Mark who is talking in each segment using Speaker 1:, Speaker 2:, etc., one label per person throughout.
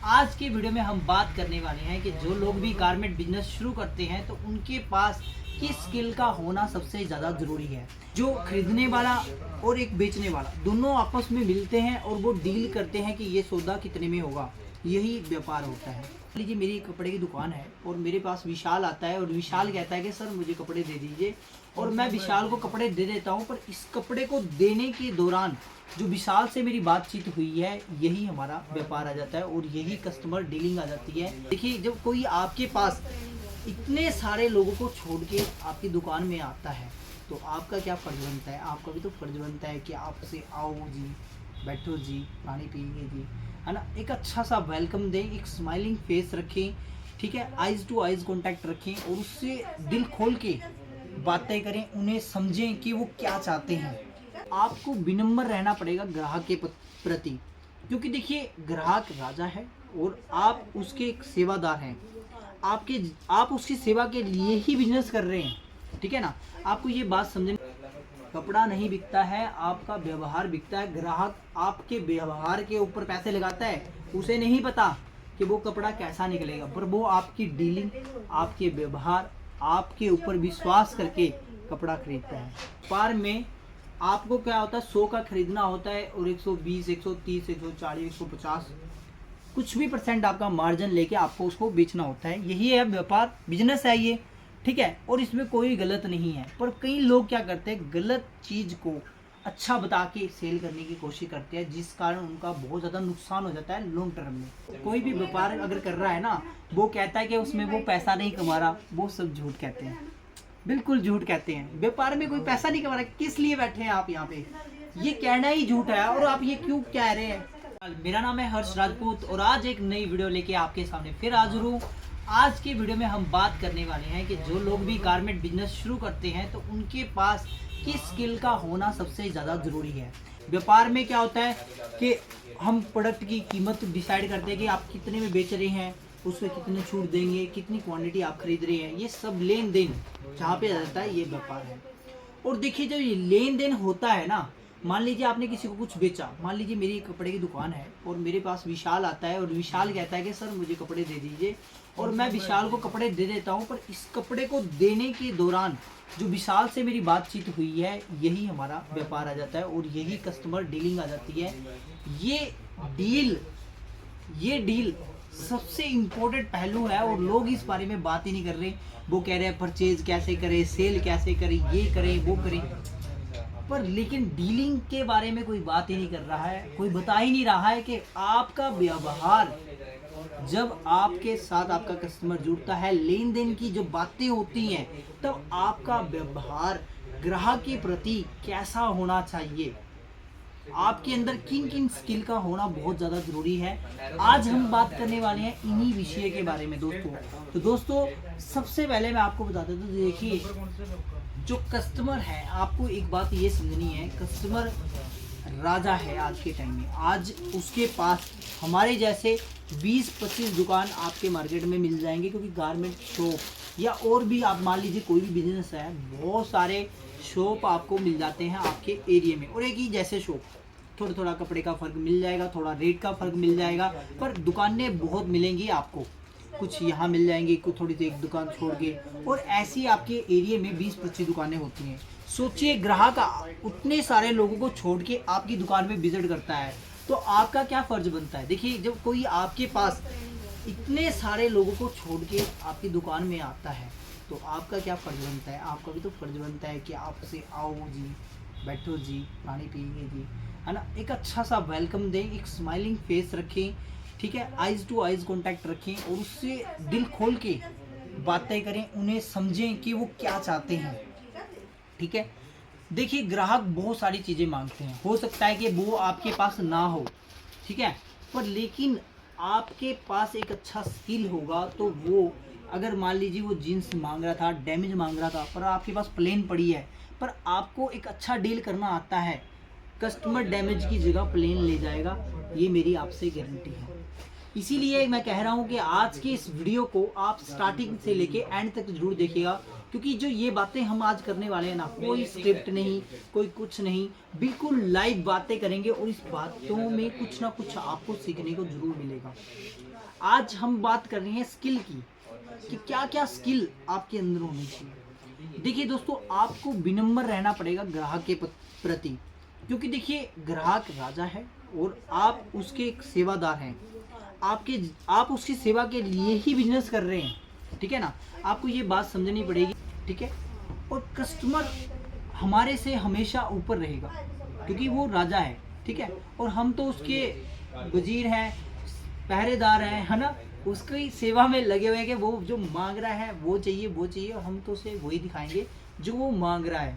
Speaker 1: आज के वीडियो में हम बात करने वाले हैं कि जो लोग भी गारमेंट बिजनेस शुरू करते हैं तो उनके पास किस स्किल का होना सबसे ज़्यादा ज़रूरी है। जो खरीदने वाला और एक बेचने वाला दोनों आपस में मिलते हैं और वो डील करते हैं कि ये सौदा कितने में होगा, यही व्यापार होता है। लीजिए मेरी एक कपड़े की दुकान है और मेरे पास विशाल आता है और विशाल कहता है कि सर मुझे कपड़े दे दीजिए, और मैं विशाल को कपड़े दे देता हूँ। पर इस कपड़े को देने के दौरान जो विशाल से मेरी बातचीत हुई है, यही हमारा व्यापार आ जाता है और यही कस्टमर डीलिंग आ जाती है। देखिए, जब कोई आपके पास इतने सारे लोगों को छोड़ के आपकी दुकान में आता है तो आपका क्या फ़र्ज बनता है? आपका भी तो फ़र्ज बनता है कि आप उसे आओ जी, बैठो जी, पानी पिएंगे जी, है ना। एक अच्छा सा वेलकम दें, एक स्माइलिंग फेस रखें, ठीक है, आइज़ टू आइज़ कांटेक्ट रखें और उससे दिल खोल के बातें करें, उन्हें समझें कि वो क्या चाहते हैं। आपको विनम्र रहना पड़ेगा ग्राहक के प्रति, क्योंकि देखिए ग्राहक राजा है और आप उसके एक सेवादार हैं। आप उसकी सेवा के लिए ही बिजनेस कर रहे हैं, ठीक है ना। आपको ये बात समझना, कपड़ा नहीं बिकता है, आपका व्यवहार बिकता है। ग्राहक आपके व्यवहार के ऊपर पैसे लगाता है, उसे नहीं पता कि वो कपड़ा कैसा निकलेगा, पर वो आपकी डीलिंग, आपके व्यवहार, आपके ऊपर विश्वास करके कपड़ा खरीदता है। व्यापार में आपको क्या होता है, 100 का खरीदना होता है और 120, 130, 140, 150 कुछ भी परसेंट आपका मार्जिन लेके आपको उसको बेचना होता है। यही है व्यापार, बिजनेस है ये, ठीक है। और इसमें कोई गलत नहीं है, पर कई लोग क्या करते हैं, गलत चीज़ को अच्छा बता के सेल करने की कोशिश करते हैं, जिस कारण उनका बहुत ज़्यादा नुकसान हो जाता है लॉन्ग टर्म में। कोई भी व्यापार अगर कर रहा है ना, वो कहता है कि उसमें वो पैसा नहीं कमा रहा, वो सब झूठ कहते हैं, बिल्कुल झूठ कहते हैं। व्यापार में कोई पैसा नहीं कमा रहा, किस लिए बैठे हैं आप यहाँ पे, ये कहना ही झूठ है। और आप ये क्यों कह रहे हैं? मेरा नाम है हर्ष राजपूत और आज एक नई वीडियो लेके आपके सामने फिर हाजिर हूँ। आज की वीडियो में हम बात करने वाले हैं कि जो लोग भी गारमेंट बिजनेस शुरू करते हैं तो उनके पास किस स्किल का होना सबसे ज़्यादा ज़रूरी है। व्यापार में क्या होता है कि हम प्रोडक्ट की कीमत डिसाइड करते हैं कि आप कितने में बेच रहे हैं, उसमें कितने छूट देंगे, कितनी क्वांटिटी आप खरीद रहे हैं, ये सब लेन देन जहाँ पे रहता है ये व्यापार है। और देखिए, जब ये लेन देन होता है ना, मान लीजिए आपने किसी को कुछ बेचा, मान लीजिए मेरी कपड़े की दुकान है और मेरे पास विशाल आता है और विशाल कहता है कि सर मुझे कपड़े दे दीजिए, और मैं विशाल को कपड़े दे देता हूँ। पर इस कपड़े को देने के दौरान जो विशाल से मेरी बातचीत हुई है, यही हमारा व्यापार आ जाता है और यही कस्टमर डीलिंग आ जाती है। ये डील सबसे इम्पोर्टेंट पहलू है और लोग इस बारे में बात ही नहीं कर रहे। वो कह रहे हैं परचेज कैसे करें, सेल कैसे करें, ये करें वो करें, पर लेकिन डीलिंग के बारे में कोई बात ही नहीं कर रहा है। कोई बता ही नहीं रहा है कि आपका व्यवहार, जब आपके साथ आपका कस्टमर जुड़ता है, लेन देन की जो बातें होती हैं, तब आपका व्यवहार ग्राहक के प्रति कैसा होना चाहिए, आपके अंदर किन किन स्किल का होना बहुत ज़्यादा ज़रूरी है। आज हम बात करने वाले हैं इन्हीं विषय के बारे में दोस्तों। तो दोस्तों, सबसे पहले मैं आपको बता देता हूँ, देखिए जो कस्टमर है, आपको एक बात ये समझनी है, कस्टमर राजा है आज के टाइम में। आज उसके पास हमारे जैसे 20-25 दुकान आपके मार्केट में मिल जाएंगे, क्योंकि गारमेंट शॉप या और भी आप मान लीजिए कोई भी बिजनेस है, बहुत सारे शॉप आपको मिल जाते हैं आपके एरिया में। और एक ही जैसे शॉप, थोड़ा थोड़ा कपड़े का फ़र्क मिल जाएगा, थोड़ा रेट का फ़र्क मिल जाएगा, पर दुकानें बहुत मिलेंगी आपको। कुछ यहाँ मिल जाएंगी, कुछ थोड़ी सी एक दुकान छोड़ के, और ऐसी आपके एरिया में 20-25 दुकानें होती हैं। सोचिए, ग्राहक उतने सारे लोगों को छोड़ के आपकी दुकान में विजिट करता है, तो आपका क्या फ़र्ज बनता है। देखिए, जब कोई आपके पास इतने सारे लोगों को छोड़ के आपकी दुकान में आता है तो आपका क्या फ़र्ज बनता है? आपका भी तो फ़र्ज बनता है कि आप उसे आओ जी, बैठो जी, पानी पिएंगे जी, है ना। एक अच्छा सा वेलकम दें, एक स्माइलिंग फेस रखें, ठीक है, आइज़ टू आइज़ कांटेक्ट रखें और उससे दिल खोल के बातें करें, उन्हें समझें कि वो क्या चाहते हैं, ठीक है। देखिए, ग्राहक बहुत सारी चीज़ें मांगते हैं, हो सकता है कि वो आपके पास ना हो, ठीक है, पर लेकिन आपके पास एक अच्छा स्किल होगा तो वो, अगर मान लीजिए वो जीन्स मांग रहा था, डैमेज मांग रहा था, पर आपके पास प्लेन पड़ी है, पर आपको एक अच्छा डील करना आता है, कस्टमर डैमेज की जगह प्लेन ले जाएगा, ये मेरी आपसे गारंटी है। इसीलिए मैं कह रहा हूँ कि आज की इस वीडियो को आप स्टार्टिंग से लेके एंड तक जरूर देखिएगा, क्योंकि जो ये बातें हम आज करने वाले हैं ना, कोई स्क्रिप्ट नहीं, कोई कुछ नहीं, बिल्कुल लाइव बातें करेंगे और इस बातों में कुछ ना कुछ आपको सीखने को जरूर मिलेगा। आज हम बात कर रहे हैं स्किल की, कि क्या क्या स्किल आपके अंदर होनी चाहिए। देखिए दोस्तों, आपको विनम्र रहना पड़ेगा ग्राहक के प्रति, क्योंकि देखिए ग्राहक राजा है और आप उसके एक सेवादार हैं। आप उसकी सेवा के लिए ही बिजनेस कर रहे हैं, ठीक है ना। आपको ये बात समझनी पड़ेगी, ठीक है। और कस्टमर हमारे से हमेशा ऊपर रहेगा, क्योंकि वो राजा है, ठीक है। और हम तो उसके वजीर हैं, पहरेदार हैं, है ना। उसकी सेवा में लगे हुए हैं कि वो जो मांग रहा है वो चाहिए वो चाहिए, और हम तो उसे वही दिखाएंगे जो वो मांग रहा है,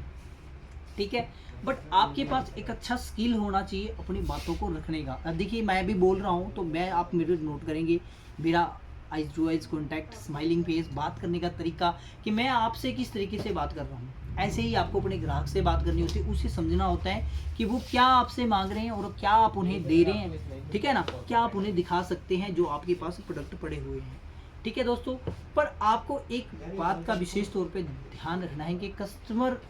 Speaker 1: ठीक है। बट आपके पास एक अच्छा स्किल होना चाहिए अपनी बातों को रखने का। अब देखिए मैं भी बोल रहा हूँ तो आप मेरे नोट करेंगे, मेरा eyes to eyes contact, smiling face, बात करने का तरीका, कि मैं आपसे किस तरीके से बात कर रहा हूँ। ऐसे ही आपको अपने ग्राहक से बात करनी होती है, उसे समझना होता है कि वो क्या आपसे मांग रहे हैं और क्या आप उन्हें दे रहे हैं, ठीक है ना। क्या आप उन्हें दिखा सकते हैं जो आपके पास प्रोडक्ट पड़े हुए हैं, ठीक है दोस्तों। पर आपको एक बात का विशेष तौर पे ध्यान रखना है कि कस्टमर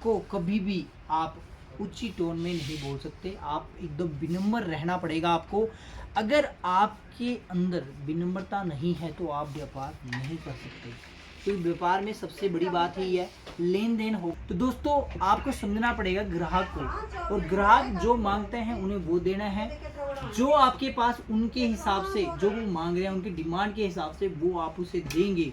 Speaker 1: को कभी भी आप ऊंची टोन में नहीं बोल सकते, आप एकदम विनम्र रहना पड़ेगा आपको। अगर आपके अंदर विनम्रता नहीं है तो आप व्यापार नहीं कर सकते, क्योंकि व्यापार में सबसे बड़ी बात ही है लेन देन हो। तो दोस्तों आपको समझना पड़ेगा ग्राहक को, और ग्राहक जो मांगते हैं उन्हें वो देना है। जो आपके पास उनके हिसाब से जो वो मांग रहे हैं, उनकी डिमांड के हिसाब से वो आप उसे देंगे,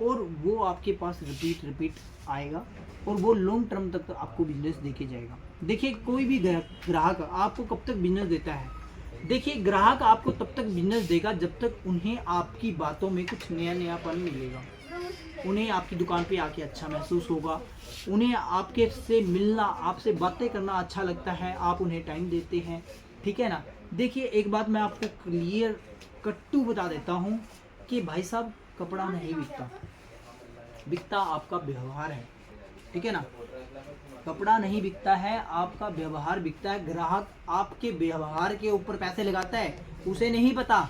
Speaker 1: और वो आपके पास रिपीट आएगा, और वो लॉन्ग टर्म तक तो आपको बिजनेस देके जाएगा। देखिए कोई भी ग्राहक आपको कब तक बिजनेस देता है, देखिए ग्राहक आपको तब तक बिजनेस देगा जब तक उन्हें आपकी बातों में कुछ नयापन मिलेगा, उन्हें आपकी दुकान पे आके अच्छा महसूस होगा, उन्हें आपके से मिलना, आपसे बातें करना अच्छा लगता है, आप उन्हें टाइम देते हैं, ठीक है ना। देखिए एक बात मैं आपको क्लियर कट्टू बता देता हूँ कि भाई साहब, कपड़ा नहीं बिकता आपका व्यवहार है, ठीक है ना। कपड़ा नहीं बिकता है, आपका व्यवहार बिकता है। ग्राहक आपके व्यवहार के ऊपर पैसे लगाता है, उसे नहीं पता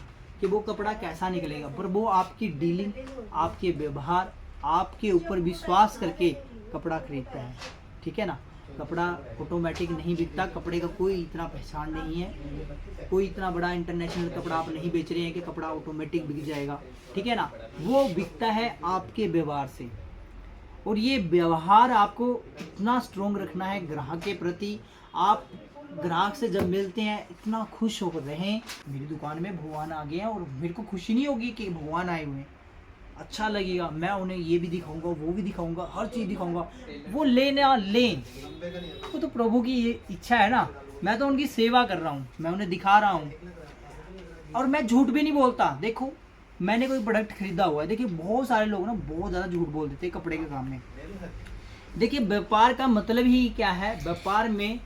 Speaker 1: कि वो कपड़ा कैसा निकलेगा, पर वो आपकी डीलिंग, आपके व्यवहार, आपके ऊपर विश्वास करके कपड़ा खरीदता है, ठीक है ना। कपड़ा ऑटोमेटिक नहीं बिकता, कपड़े का कोई इतना पहचान नहीं है, कोई इतना बड़ा इंटरनेशनल कपड़ा आप नहीं बेच रहे हैं कि कपड़ा ऑटोमेटिक बिक जाएगा, ठीक है ना। वो बिकता है आपके व्यवहार से, और ये व्यवहार आपको इतना स्ट्रोंग रखना है ग्राहक के प्रति। आप ग्राहक से जब मिलते हैं इतना खुश होकर रहें, मेरी दुकान में भगवान आ गए हैं, और मेरे को खुशी नहीं होगी कि भगवान आए हुए हैं, अच्छा लगेगा, मैं उन्हें ये भी दिखाऊंगा, वो भी दिखाऊंगा, हर चीज़ दिखाऊंगा। वो लेना लें, वो तो प्रभु की ये इच्छा है ना, मैं तो उनकी सेवा कर रहा हूँ, मैं उन्हें दिखा रहा हूँ, और मैं झूठ भी नहीं बोलता। देखो मैंने कोई प्रोडक्ट खरीदा हुआ है, देखिए बहुत सारे लोग ना बहुत ज़्यादा झूठ बोल देते हैं कपड़े के काम में। देखिए व्यापार का मतलब ही क्या है, व्यापार में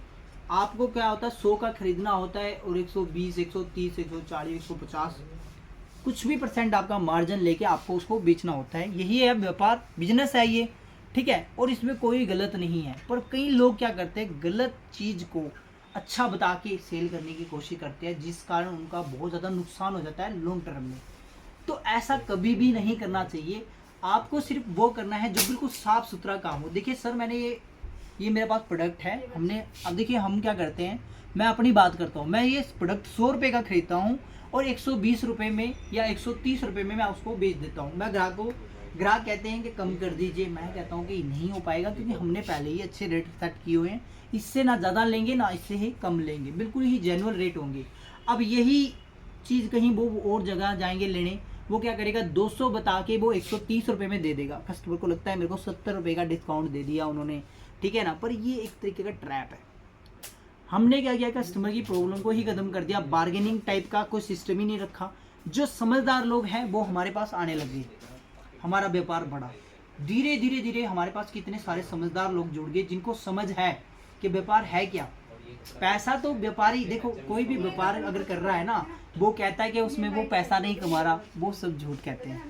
Speaker 1: आपको क्या होता है, 100 का खरीदना होता है और 120, 130, 140, 150 कुछ भी % आपका मार्जिन लेके आपको उसको बेचना होता है। यही है व्यापार, बिजनेस है ये, ठीक है। और इसमें कोई गलत नहीं है, पर कई लोग क्या करते हैं, गलत चीज़ को अच्छा बता के सेल करने की कोशिश करते हैं, जिस कारण उनका बहुत ज़्यादा नुकसान हो जाता है लॉन्ग टर्म में। तो ऐसा कभी भी नहीं करना चाहिए। आपको सिर्फ वो करना है जो बिल्कुल साफ सुथरा काम हो। देखिए सर, मैंने ये मेरे पास प्रोडक्ट है, हमने, अब देखिए हम क्या करते हैं, मैं अपनी बात करता हूँ, मैं ये प्रोडक्ट 100 रुपये का खरीदता हूँ और 120 रुपये में या 130 रुपये में मैं उसको बेच देता हूँ। मैं ग्राहक कहते हैं कि कम कर दीजिए, मैं कहता हूँ कि नहीं हो पाएगा, क्योंकि हमने पहले ही अच्छे रेट सेट किए हुए हैं, इससे ना ज़्यादा लेंगे ना इससे ही कम लेंगे, बिल्कुल ही जेन्युइन रेट होंगे। अब यही चीज़ कहीं वो और जगह जाएंगे लेने, वो क्या करेगा, 200 बता के वो 130 रुपये में दे देगा। कस्टमर को लगता है मेरे को 70 रुपये का डिस्काउंट दे दिया उन्होंने, ठीक है ना। पर ये एक तरीके का ट्रैप है। हमने क्या किया, कस्टमर की प्रॉब्लम को ही खत्म कर दिया, बार्गेनिंग टाइप का कोई सिस्टम ही नहीं रखा। जो समझदार लोग हैं वो हमारे पास आने लगे, हमारा व्यापार बढ़ा। धीरे धीरे हमारे पास कितने सारे समझदार लोग जुड़ गए, जिनको समझ है कि व्यापार है क्या। पैसा तो व्यापारी, देखो कोई भी व्यापार अगर कर रहा है ना, वो कहता है कि उसमें वो पैसा नहीं कमा रहा, वो सब झूठ कहते हैं,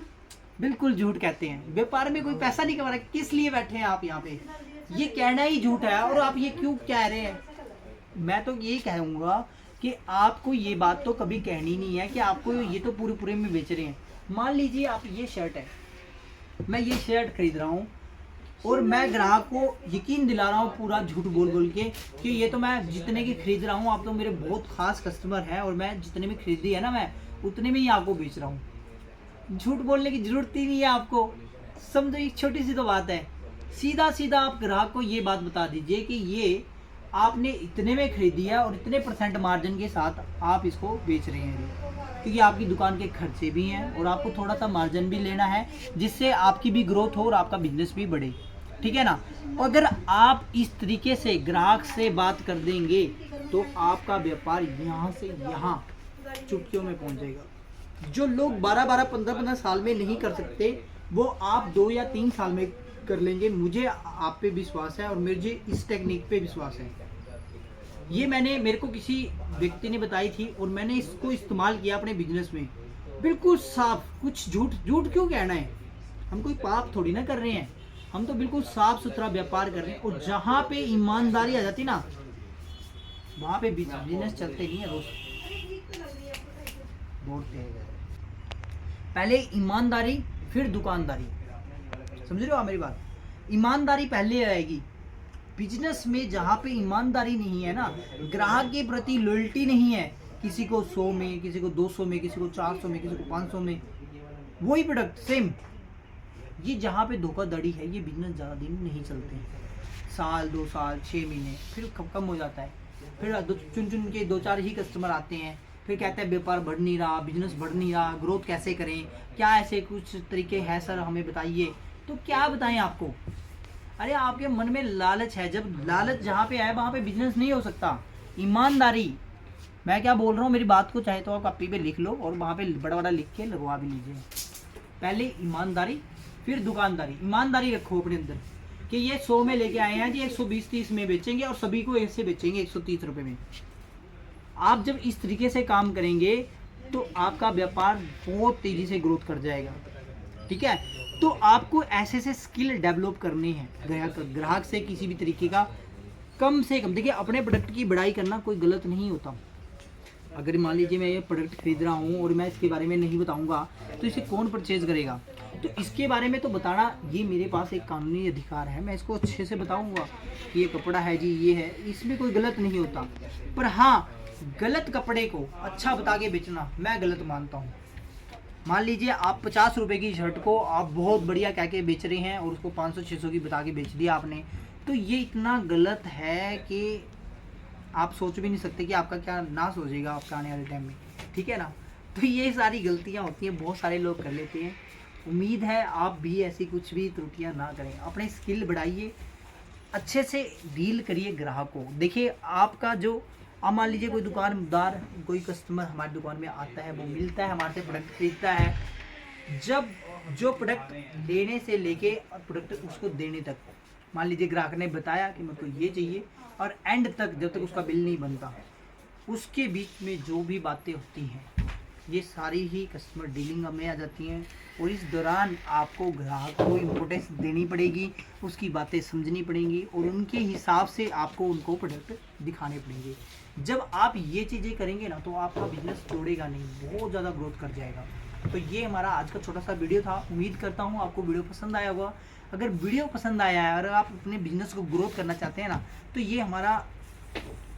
Speaker 1: बिल्कुल झूठ कहते हैं। व्यापार में कोई पैसा नहीं कमा रहा, किस लिए बैठे हैं आप यहाँ पे, ये कहना ही झूठ है। और आप ये क्यों कह रहे हैं, मैं तो ये कहूँगा कि आपको ये बात तो कभी कहनी नहीं है कि आपको ये तो पूरे में बेच रहे हैं। मान लीजिए आप, ये शर्ट है, मैं ये शर्ट खरीद रहा हूँ और मैं ग्राहक को यकीन दिला रहा हूँ पूरा झूठ बोल के कि ये तो मैं जितने की खरीद रहा हूँ, आप तो मेरे बहुत खास कस्टमर हैं, और मैं जितने में खरीदी है ना, मैं उतने में ही आपको बेच रहा हूँ। झूठ बोलने की जरूरत ही नहीं है आपको। समझो, एक छोटी सी तो बात है। सीधा सीधा आप ग्राहक को ये बात बता दीजिए कि ये आपने इतने में खरीदी है और इतने % मार्जिन के साथ आप इसको बेच रहे हैं, क्योंकि आपकी दुकान के खर्चे भी हैं और आपको थोड़ा सा मार्जिन भी लेना है, जिससे आपकी भी ग्रोथ हो और आपका बिजनेस भी बढ़े। ठीक है ना। अगर आप इस तरीके से ग्राहक से बात कर देंगे तो आपका व्यापार यहाँ से यहाँ चुटकियों में पहुँच जाएगा। जो लोग 12-12, 15-15 साल में नहीं कर सकते, वो आप 2 या 3 साल में कर लेंगे। मुझे आप पे विश्वास है और मुझे इस टेक्निक पे विश्वास है। ये मेरे को किसी व्यक्ति ने बताई थी और मैंने इसको इस्तेमाल किया अपने बिजनेस में। बिल्कुल साफ, कुछ झूठ क्यों कहना है। हम कोई पाप थोड़ी ना कर रहे हैं, हम तो बिल्कुल साफ सुथरा व्यापार कर रहे हैं। और जहाँ पे ईमानदारी आ जाती ना, वहाँ पे बिजनेस चलते नहीं है। रोज बोलते हैं पहले ईमानदारी फिर दुकानदारी। समझ रहे हो आप मेरी बात। ईमानदारी पहले आएगी बिजनेस में। जहाँ पे ईमानदारी नहीं है ना, ग्राहक के प्रति लॉयल्टी नहीं है, किसी को 100 में, किसी को 200 में, किसी को 400 में, किसी को 500 में वही प्रोडक्ट सेम, ये जहाँ पे धोखाधड़ी है, ये बिजनेस ज़्यादा दिन नहीं चलते हैं। साल 2 साल 6 महीने फिर कम हो जाता है। फिर चुन के 2-4 ही कस्टमर आते हैं, फिर कहते हैं व्यापार बढ़ नहीं रहा, बिजनेस बढ़ नहीं रहा, ग्रोथ कैसे करें, क्या ऐसे कुछ तरीके हैं सर, हमें बताइए। तो क्या बताएं आपको। अरे आपके मन में लालच है, जब लालच जहाँ पे आए वहाँ पे बिजनेस नहीं हो सकता। ईमानदारी, मैं क्या बोल रहा हूँ, मेरी बात को चाहे तो आप कॉपी पे लिख लो और वहाँ पे बड़ा बड़ा लिख के लगवा भी लीजिए। पहले ईमानदारी फिर दुकानदारी। ईमानदारी रखो अपने अंदर कि ये 100 में लेके आए हैं जी, 120-30 में बेचेंगे और सभी को ऐसे बेचेंगे 130 रुपये में। आप जब इस तरीके से काम करेंगे तो आपका व्यापार बहुत तेज़ी से ग्रोथ कर जाएगा। ठीक है। तो आपको ऐसे से स्किल डेवलप करनी है। ग्राहक से किसी भी तरीके का कम से कम, देखिए अपने प्रोडक्ट की बढ़ाई करना कोई गलत नहीं होता। अगर मान लीजिए मैं ये प्रोडक्ट खरीद रहा हूँ और मैं इसके बारे में नहीं बताऊँगा तो इसे कौन परचेज करेगा। तो इसके बारे में तो बताना ये मेरे पास एक कानूनी अधिकार है, मैं इसको अच्छे से बताऊँगा कि ये कपड़ा है जी, ये है, इसमें कोई गलत नहीं होता। पर हाँ, गलत कपड़े को अच्छा बता के बेचना मैं गलत मानता हूँ। मान लीजिए आप 50 रुपये की शर्ट को आप बहुत बढ़िया कह के बेच रहे हैं और उसको 500-600 की बता के बेच दिया आपने, तो ये इतना गलत है कि आप सोच भी नहीं सकते कि आपका क्या नाश हो जाएगा आपका आने वाले टाइम में। ठीक है ना। तो ये सारी गलतियाँ होती हैं, बहुत सारे लोग कर लेते हैं। उम्मीद है आप भी ऐसी कुछ भी त्रुटियाँ ना करें। अपने स्किल बढ़ाइए, अच्छे से डील करिए ग्राहक को। देखिए आपका जो, अब मान लीजिए कोई दुकानदार, कोई कस्टमर हमारी दुकान में आता है, वो मिलता है, हमारे से प्रोडक्ट खरीदता है। जब जो प्रोडक्ट लेने से लेके और प्रोडक्ट उसको देने तक, मान लीजिए ग्राहक ने बताया कि मेरे को ये चाहिए, और एंड तक जब तक उसका बिल नहीं बनता, उसके बीच में जो भी बातें होती हैं ये सारी ही कस्टमर डीलिंग में आ जाती हैं। और इस दौरान आपको ग्राहक को इम्पोर्टेंस देनी पड़ेगी, उसकी बातें समझनी पड़ेंगी और उनके हिसाब से आपको उनको प्रोडक्ट दिखाने पड़ेंगे। जब आप ये चीज़ें करेंगे ना तो आपका बिजनेस तोड़ेगा नहीं, बहुत ज़्यादा ग्रोथ कर जाएगा। तो ये हमारा आज का छोटा सा वीडियो था। उम्मीद करता हूँ आपको वीडियो पसंद आया होगा। अगर वीडियो पसंद आया है और आप अपने बिजनेस को ग्रोथ करना चाहते हैं ना, तो ये हमारा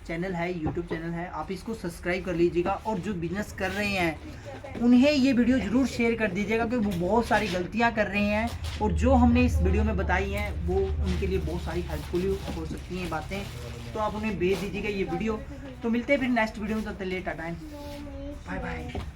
Speaker 1: चैनल है, यूट्यूब चैनल है, आप इसको सब्सक्राइब कर लीजिएगा। और जो बिजनेस कर रहे हैं उन्हें ये वीडियो ज़रूर शेयर कर दीजिएगा, क्योंकि वो बहुत सारी गलतियां कर रहे हैं और जो हमने इस वीडियो में बताई हैं वो उनके लिए बहुत सारी हेल्पफुल हो सकती हैं बातें। तो आप उन्हें भेज दीजिएगा ये वीडियो। तो मिलते हैं फिर नेक्स्ट वीडियो में, तब तक के लिए टाटा, बाय बाय।